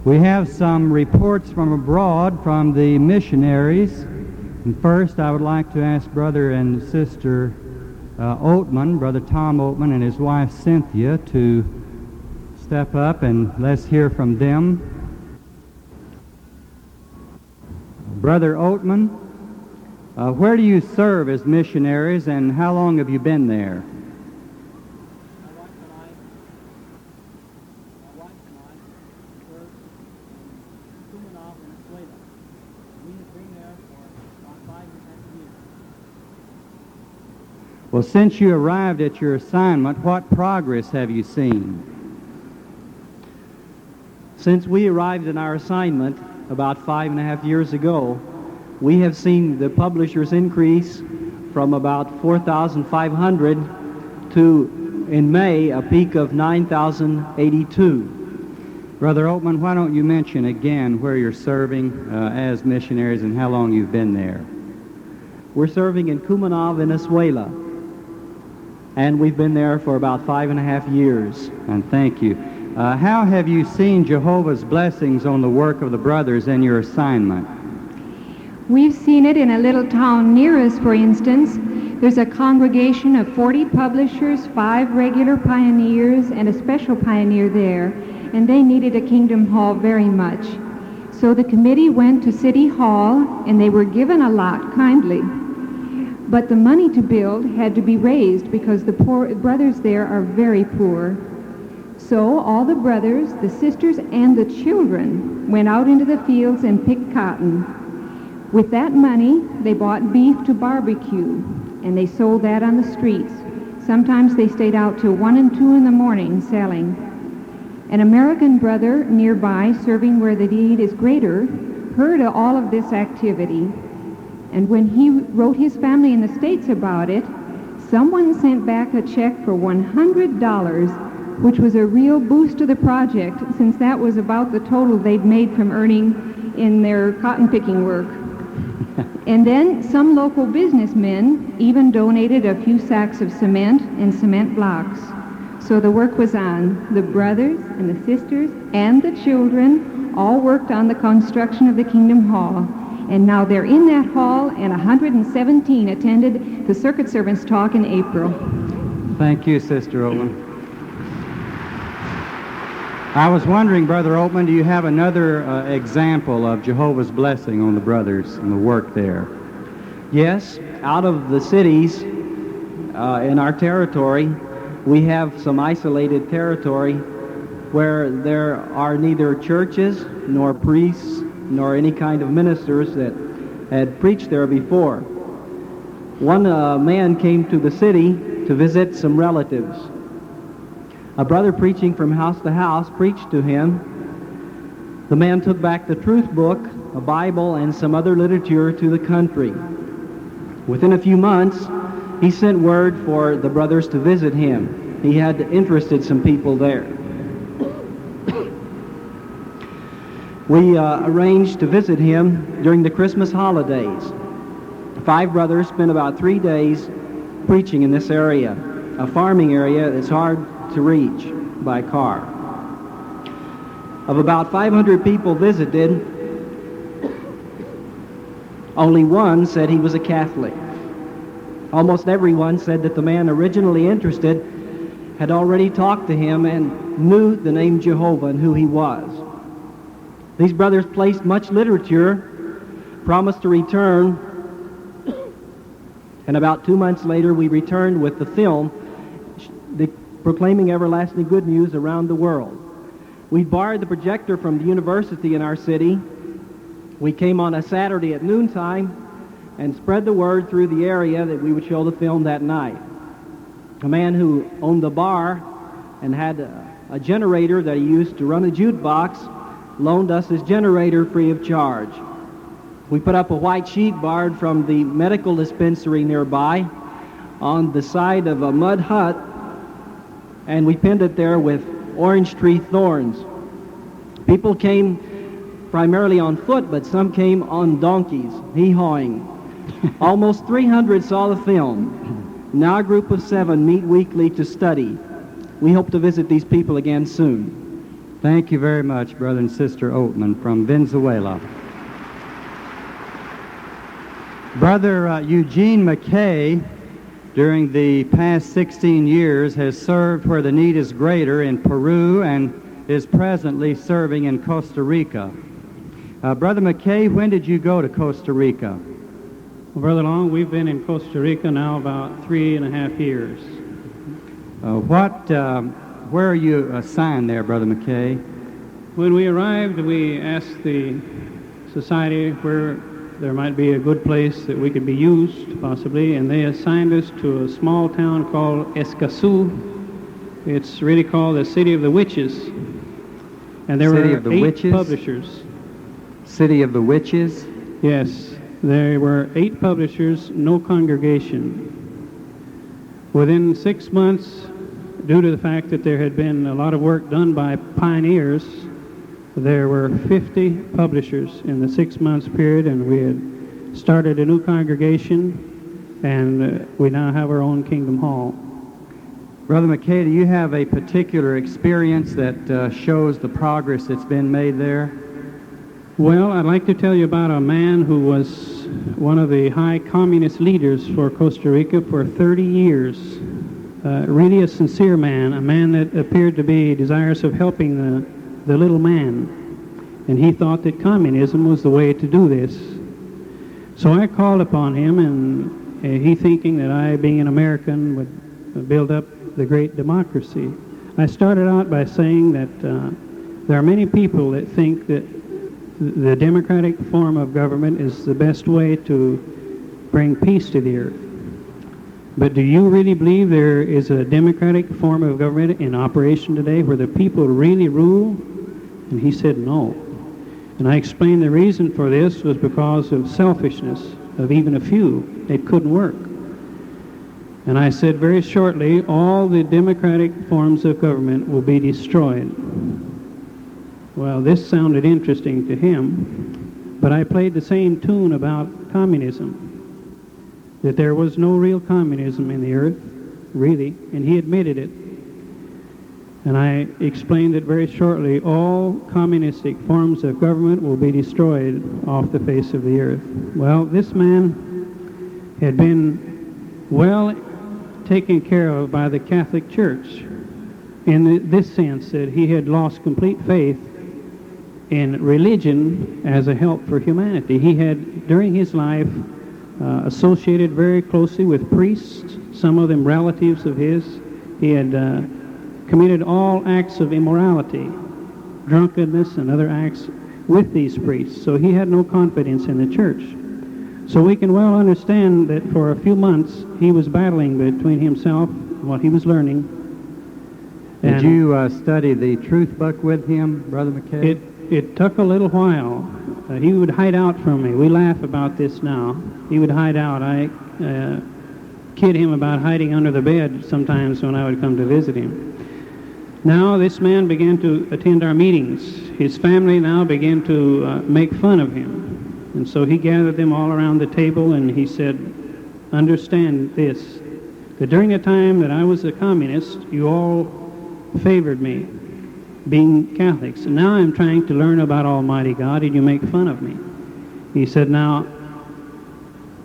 We have some reports from abroad from the missionaries. And first, I would like to ask Brother and Sister Oatman, Brother Tom Oatman and his wife Cynthia, to step up and let's hear from them. Brother Oatman, where do you serve as missionaries, and how long have you been there? My wife and I serve in Venezuela. We have been there for about 5.5 years. Well, since you arrived at your assignment, what progress have you seen? Since we arrived in our assignment about 5.5 years ago, we have seen the publishers increase from about 4,500 to, in May, a peak of 9,082. Brother Oatman, why don't you mention again where you're serving as missionaries and how long you've been there? We're serving in Cumaná, Venezuela, and we've been there for about 5.5 years. And thank you. How have you seen Jehovah's blessings on the work of the brothers in your assignment? We've seen it in a little town near us, for instance. There's a congregation of 40 publishers, 5 regular pioneers, and a special pioneer there, and they needed a Kingdom Hall very much. So the committee went to City Hall, and they were given a lot kindly. But the money to build had to be raised because the poor brothers there are very poor. So all the brothers, the sisters, and the children went out into the fields and picked cotton. With that money, they bought beef to barbecue, and they sold that on the streets. Sometimes they stayed out till 1 and 2 in the morning selling. An American brother nearby, serving where the need is greater, heard of all of this activity. And when he wrote his family in the States about it, someone sent back a check for $100, which was a real boost to the project, since that was about the total they'd made from earning in their cotton picking work. And then some local businessmen even donated a few sacks of cement and cement blocks. So the work was on. The brothers and the sisters and the children all worked on the construction of the Kingdom Hall. And now they're in that hall, and 117 attended the circuit servants talk in April. Thank you, Sister Oatman. I was wondering, Brother Oatman, do you have another example of Jehovah's blessing on the brothers and the work there? Yes, out of the cities in our territory, we have some isolated territory where there are neither churches nor priests nor any kind of ministers that had preached there before. One man came to the city to visit some relatives. A brother preaching from house to house preached to him. The man took back the truth book, a Bible, and some other literature to the country. Within a few months, he sent word for the brothers to visit him. He had interested some people there. We arranged to visit him during the Christmas holidays. 5 brothers spent about 3 days preaching in this area, a farming area that's hard to reach by car. Of about 500 people visited, only one said he was a Catholic. Almost everyone said that the man originally interested had already talked to him and knew the name Jehovah and who he was. These brothers placed much literature, promised to return, and about 2 months later we returned with the film proclaiming everlasting good news around the world. We borrowed the projector from the university in our city. We came on a Saturday at noontime and spread the word through the area that we would show the film that night. A man who owned the bar and had a generator that he used to run a jukebox loaned us his generator free of charge. We put up a white sheet borrowed from the medical dispensary nearby on the side of a mud hut, and we pinned it there with orange tree thorns. People came primarily on foot, but some came on donkeys, hee-hawing. Almost 300 saw the film. Now a group of 7 meet weekly to study. We hope to visit these people again soon. Thank you very much, Brother and Sister Oatman from Venezuela. Brother Eugene McKay, during the past 16 years, has served where the need is greater in Peru and is presently serving in Costa Rica. Brother McKay, when did you go to Costa Rica? Well, Brother Long, we've been in Costa Rica now about 3.5 years. Where are you assigned there, Brother McKay? When we arrived, we asked the society where there might be a good place that we could be used, possibly, and they assigned us to a small town called Escazú. It's really called the City of the Witches. And there were 8 publishers. City of the Witches? Yes. There were 8 publishers, no congregation. Within 6 months, due to the fact that there had been a lot of work done by pioneers, there were 50 publishers in the 6 months period, and we had started a new congregation, and we now have our own Kingdom Hall. Brother McKay, do you have a particular experience that shows the progress that's been made there? Well, I'd like to tell you about a man who was one of the high communist leaders for Costa Rica for 30 years. Really a sincere man, a man that appeared to be desirous of helping the little man. And he thought that communism was the way to do this. So I called upon him, and he thinking that I, being an American, would build up the great democracy. I started out by saying that there are many people that think that the democratic form of government is the best way to bring peace to the earth. But do you really believe there is a democratic form of government in operation today where the people really rule? And he said no. And I explained the reason for this was because of selfishness of even a few. It couldn't work. And I said very shortly, all the democratic forms of government will be destroyed. Well, this sounded interesting to him, but I played the same tune about communism, that there was no real communism in the earth, really, and he admitted it. And I explained that very shortly, all communistic forms of government will be destroyed off the face of the earth. Well, this man had been well taken care of by the Catholic Church in this sense that he had lost complete faith in religion as a help for humanity. He had, during his life, associated very closely with priests, some of them relatives of his. He had committed all acts of immorality, drunkenness and other acts with these priests. So he had no confidence in the church. So we can well understand that for a few months he was battling between himself and what he was learning. Did you study the truth book with him, Brother McKay? It took a little while. He would hide out from me. We laugh about this now. He would hide out. I kid him about hiding under the bed sometimes when I would come to visit him. Now this man began to attend our meetings. His family now began to make fun of him. And so he gathered them all around the table and he said, understand this, that during the time that I was a communist, you all favored me, being Catholics. And now I'm trying to learn about Almighty God and you make fun of me. He said, now,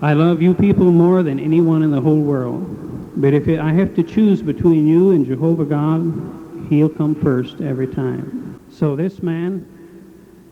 I love you people more than anyone in the whole world. But if I have to choose between you and Jehovah God, he'll come first every time. So this man,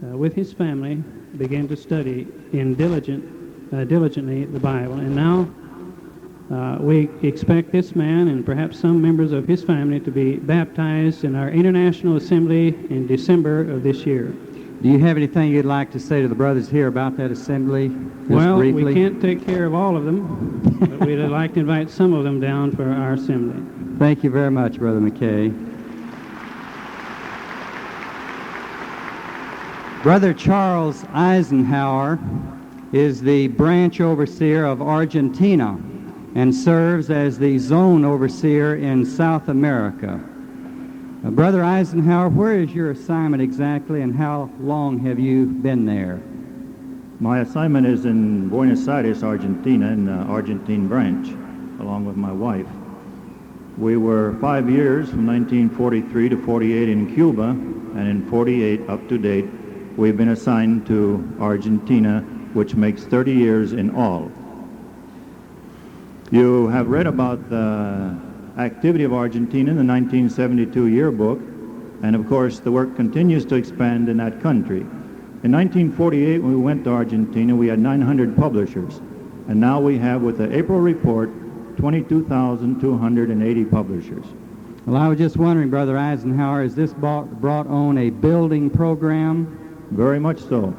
with his family, began to study diligently the Bible. And now we expect this man and perhaps some members of his family to be baptized in our International Assembly in December of this year. Do you have anything you'd like to say to the brothers here about that assembly? Well, briefly? We can't take care of all of them, but we'd like to invite some of them down for our assembly. Thank you very much, Brother McKay. Brother Charles Eisenhower is the branch overseer of Argentina and serves as the zone overseer in South America. Brother Eisenhower, where is your assignment exactly, and how long have you been there? My assignment is in Buenos Aires, Argentina, in the Argentine branch, along with my wife. We were 5 years from 1943 to 48 in Cuba, and in 48 up to date, we've been assigned to Argentina, which makes 30 years in all. You have read about the activity of Argentina in the 1972 yearbook, and of course the work continues to expand in that country. In 1948, when we went to Argentina, we had 900 publishers, and now we have, with the April report, 22,280 publishers. Well, I was just wondering, Brother Eisenhower, has this brought on a building program? Very much so.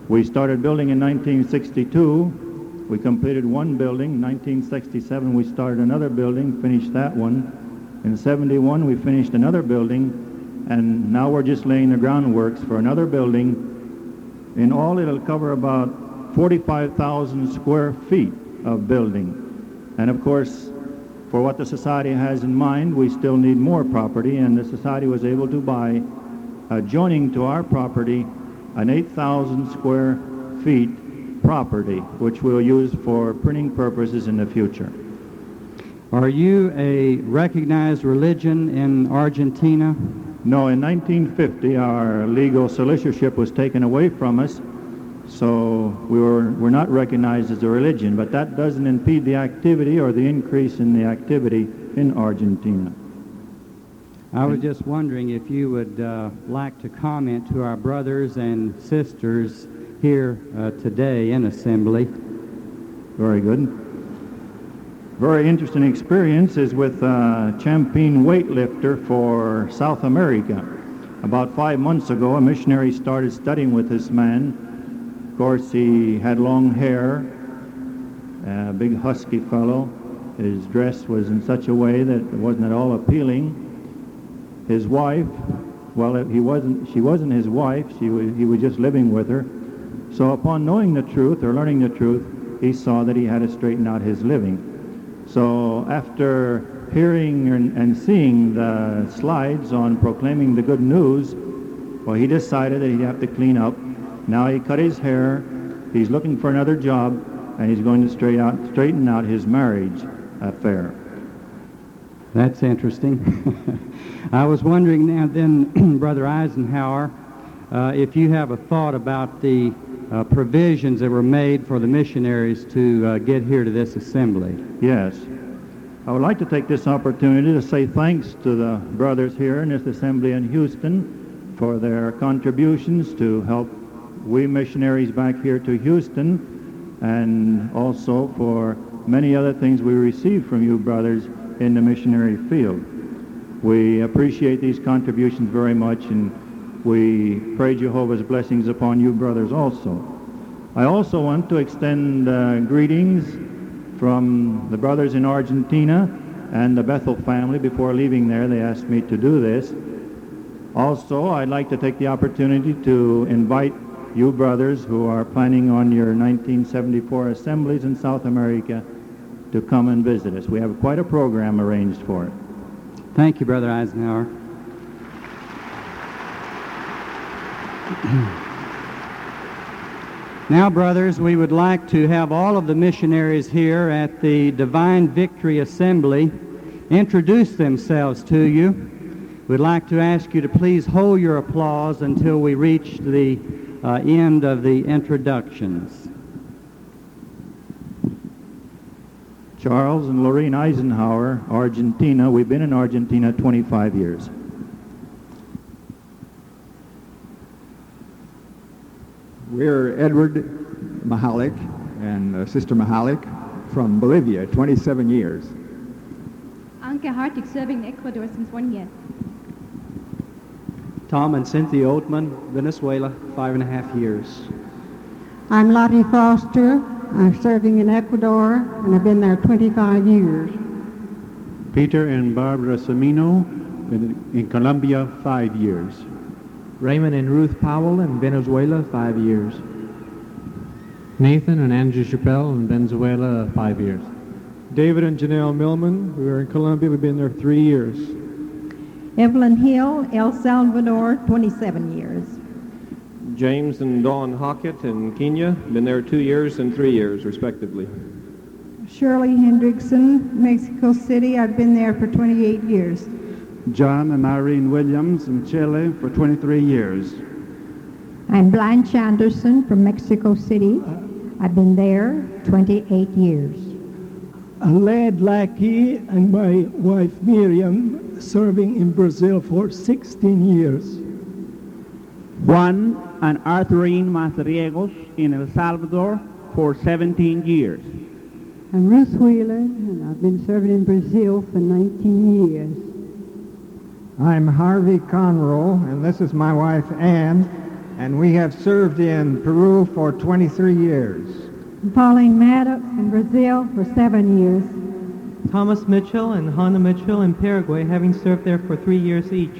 We started building in 1962. We completed one building. In 1967, we started another building, finished that one. In 71, we finished another building, and now we're just laying the groundworks for another building. In all, it'll cover about 45,000 square feet of building. And of course, for what the society has in mind, we still need more property, and the society was able to buy, adjoining to our property, an 8,000 square feet property, which we'll use for printing purposes in the future. Are you a recognized religion in Argentina? No, in 1950, our legal citizenship was taken away from us, so we're not recognized as a religion, but that doesn't impede the activity or the increase in the activity in Argentina. I was just wondering if you would like to comment to our brothers and sisters here today in Assembly. Very good. Very interesting experience is with a champion weightlifter for South America. About 5 months ago, a missionary started studying with this man. Of course, he had long hair, a big husky fellow. His dress was in such a way that it wasn't at all appealing. His wife, well, she wasn't his wife. He was just living with her. So upon knowing the truth, or learning the truth, he saw that he had to straighten out his living. So after hearing and seeing the slides on proclaiming the good news, well, he decided that he'd have to clean up. Now he cut his hair, he's looking for another job, and he's going to straighten out his marriage affair. That's interesting. I was wondering now then, Brother Eisenhower, if you have a thought about the provisions that were made for the missionaries to get here to this assembly. Yes. I would like to take this opportunity to say thanks to the brothers here in this assembly in Houston for their contributions to help we missionaries back here to Houston, and also for many other things we received from you brothers in the missionary field. We appreciate these contributions very much, and we pray Jehovah's blessings upon you brothers also. I also want to extend greetings from the brothers in Argentina and the Bethel family. Before leaving there, they asked me to do this. Also, I'd like to take the opportunity to invite you brothers who are planning on your 1974 assemblies in South America to come and visit us. We have quite a program arranged for it. Thank you, Brother Eisenhower. Now, brothers, we would like to have all of the missionaries here at the Divine Victory Assembly introduce themselves to you. We'd like to ask you to please hold your applause until we reach the end of the introductions. Charles and Lorraine Eisenhower, Argentina. We've been in Argentina 25 years. We're Edward Mahalik and Sister Mahalik from Bolivia, 27 years. Anke Hartig, serving Ecuador since 1 year. Tom and Cynthia Oatman, Venezuela, 5.5 years. I'm Lottie Foster. I'm serving in Ecuador, and I've been there 25 years. Peter and Barbara Semino, in Colombia, 5 years. Raymond and Ruth Powell in Venezuela, 5 years. Nathan and Andrew Chappelle in Venezuela, 5 years. David and Janelle Millman, we are in Colombia, we've been there 3 years. Evelyn Hill, El Salvador, 27 years. James and Dawn Hockett in Kenya, been there 2 years and 3 years, respectively. Shirley Hendrickson, Mexico City. I've been there for 28 years. John and Irene Williams in Chile for 23 years. I'm Blanche Anderson from Mexico City. I've been there 28 years. Led Lackey and my wife Miriam serving in Brazil for 16 years. Juan and Arthurine Mazariegos in El Salvador for 17 years. I'm Ruth Wheeler, and I've been serving in Brazil for 19 years. I'm Harvey Conroe, and this is my wife Ann, and we have served in Peru for 23 years. Pauline Maddox in Brazil for 7 years. Thomas Mitchell and Hannah Mitchell in Paraguay, having served there for 3 years each.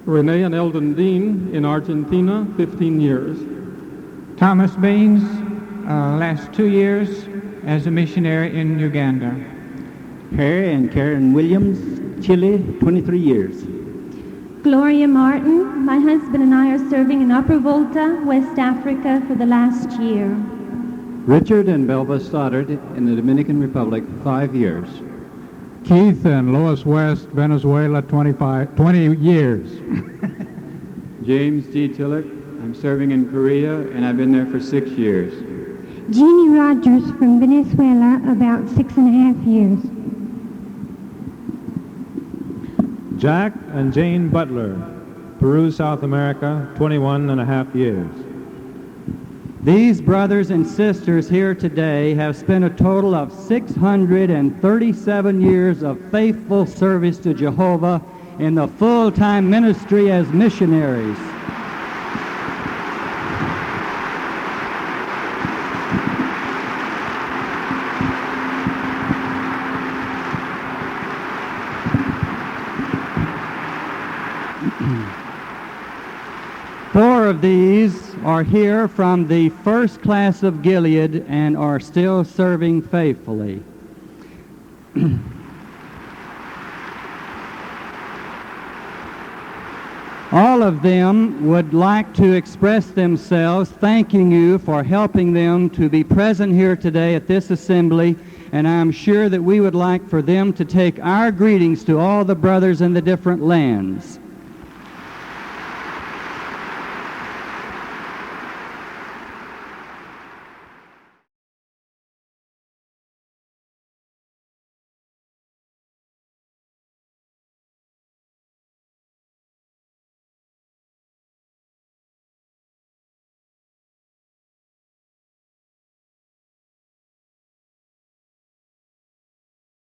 Renee and Eldon Dean in Argentina, 15 years. Thomas Baines, last 2 years as a missionary in Uganda. Harry and Karen Williams, Chile, 23 years. Gloria Martin, my husband and I are serving in Upper Volta, West Africa for the last year. Richard and Belva Stoddard in the Dominican Republic, 5 years. Keith and Lois West, Venezuela, 20 years. James G. Tillich, I'm serving in Korea, and I've been there for 6 years. Jeannie Rogers from Venezuela, about 6.5 years. Jack and Jane Butler, Peru, South America, 21.5 years. These brothers and sisters here today have spent a total of 637 years of faithful service to Jehovah in the full-time ministry as missionaries. Four of these are here from the first class of Gilead and are still serving faithfully. All of them would like to express themselves thanking you for helping them to be present here today at this assembly, and I'm sure that we would like for them to take our greetings to all the brothers in the different lands.